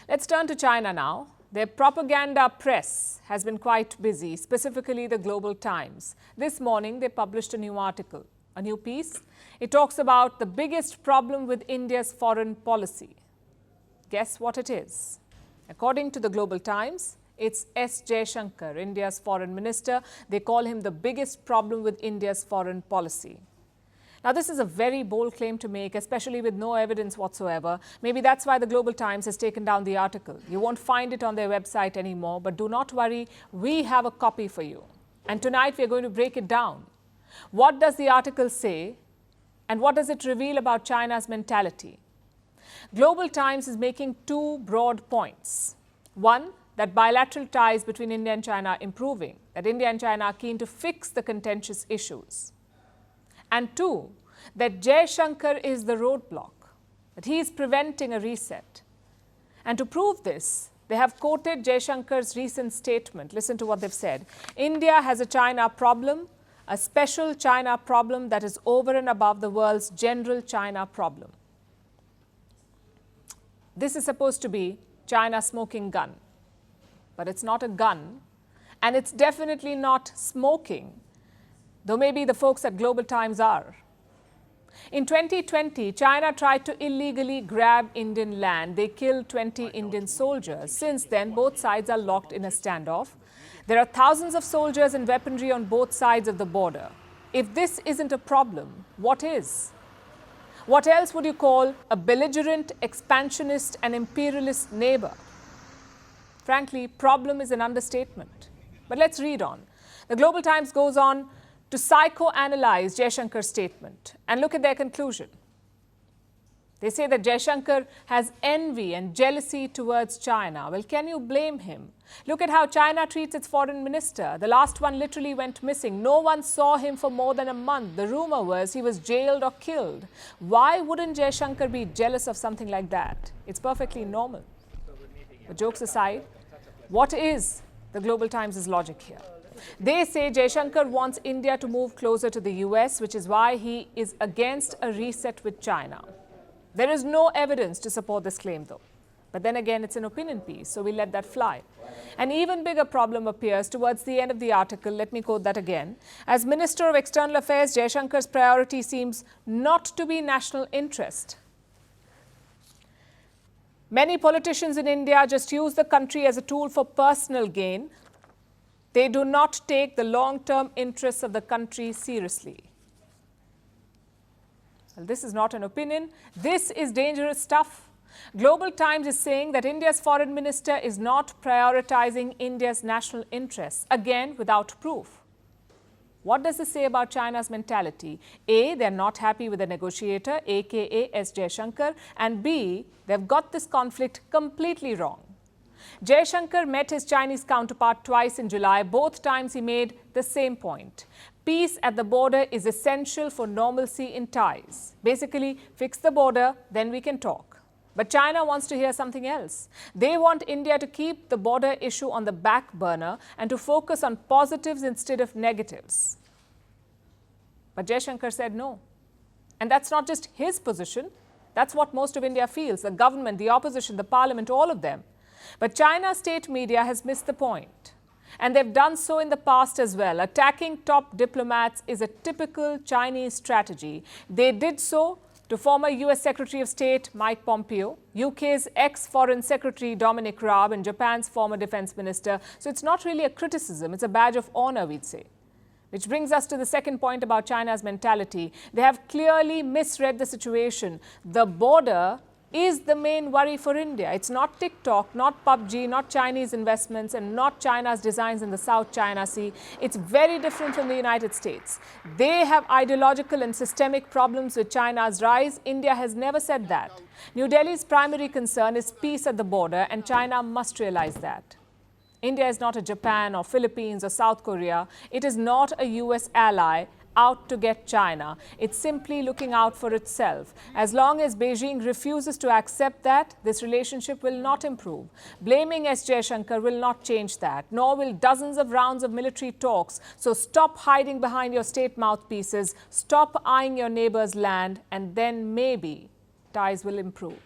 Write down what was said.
Let's turn to China now. Their propaganda press has been quite busy, specifically the Global Times. This morning, they published a new article, a new piece. It talks about the biggest problem with India's foreign policy. Guess what it is? According to the Global Times, it's S Jaishankar, India's foreign minister. They call him the biggest problem with India's foreign policy. Now, this is a very bold claim to make, especially with no evidence whatsoever. Maybe that's why the Global Times has taken down the article. You won't find it on their website anymore, but do not worry, we have a copy for you. And tonight we're going to break it down. What does the article say, and what does it reveal about China's mentality? Global Times is making two broad points. One, that bilateral ties between India and China are improving, that India and China are keen to fix the contentious issues. And two, that Jaishankar is the roadblock, that he is preventing a reset. And to prove this, they have quoted Jaishankar's recent statement. Listen to what they've said. India has a China problem, a special China problem that is over and above the world's general China problem. This is supposed to be China's smoking gun, but it's not a gun, and it's definitely not smoking, though maybe the folks at Global Times are. In 2020, China tried to illegally grab Indian land. They killed 20 Indian soldiers. Since then, both sides are locked in a standoff. There are thousands of soldiers and weaponry on both sides of the border. If this isn't a problem, what is? What else would you call a belligerent, expansionist and imperialist neighbor? Frankly, problem is an understatement. But let's read on. The Global Times goes on to psychoanalyze Jaishankar's statement and look at their conclusion. They say that Jaishankar has envy and jealousy towards China. Well, can you blame him? Look at how China treats its foreign minister. The last one literally went missing. No one saw him for more than a month. The rumor was he was jailed or killed. Why wouldn't Jaishankar be jealous of something like that? It's perfectly normal. But jokes aside, what is the Global Times' logic here? They say Jaishankar wants India to move closer to the US, which is why he is against a reset with China. There is no evidence to support this claim, though. But then again, it's an opinion piece, so we let that fly. An even bigger problem appears towards the end of the article. Let me quote that again. As Minister of External Affairs, Jaishankar's priority seems not to be national interest. Many politicians in India just use the country as a tool for personal gain. They do not take the long-term interests of the country seriously. Well, this is not an opinion. This is dangerous stuff. Global Times is saying that India's foreign minister is not prioritizing India's national interests, again, without proof. What does this say about China's mentality? A, they're not happy with the negotiator, aka S Jaishankar, and B, they've got this conflict completely wrong. Jaishankar met his Chinese counterpart twice in July. Both times he made the same point. Peace at the border is essential for normalcy in ties. Basically, fix the border, then we can talk. But China wants to hear something else. They want India to keep the border issue on the back burner and to focus on positives instead of negatives. But Jaishankar said no. And that's not just his position. That's what most of India feels, the government, the opposition, the parliament, all of them. But China's state media has missed the point. And they've done so in the past as well. Attacking top diplomats is a typical Chinese strategy. They did so to former US Secretary of State Mike Pompeo, UK's ex-Foreign Secretary Dominic Raab, and Japan's former Defense Minister. So it's not really a criticism, it's a badge of honor, we'd say. Which brings us to the second point about China's mentality. They have clearly misread the situation. The border is the main worry for India. It's not TikTok, not PUBG, not Chinese investments, and not China's designs in the South China Sea. It's very different from the United States. They have ideological and systemic problems with China's rise. India has never said that. New Delhi's primary concern is peace at the border, and China must realize that. India is not a Japan or Philippines or South Korea. It is not a US ally out to get China. It's simply looking out for itself. As long as Beijing refuses to accept that, this relationship will not improve. Blaming S Jaishankar will not change that, nor will dozens of rounds of military talks. So stop hiding behind your state mouthpieces, stop eyeing your neighbor's land, and then maybe ties will improve.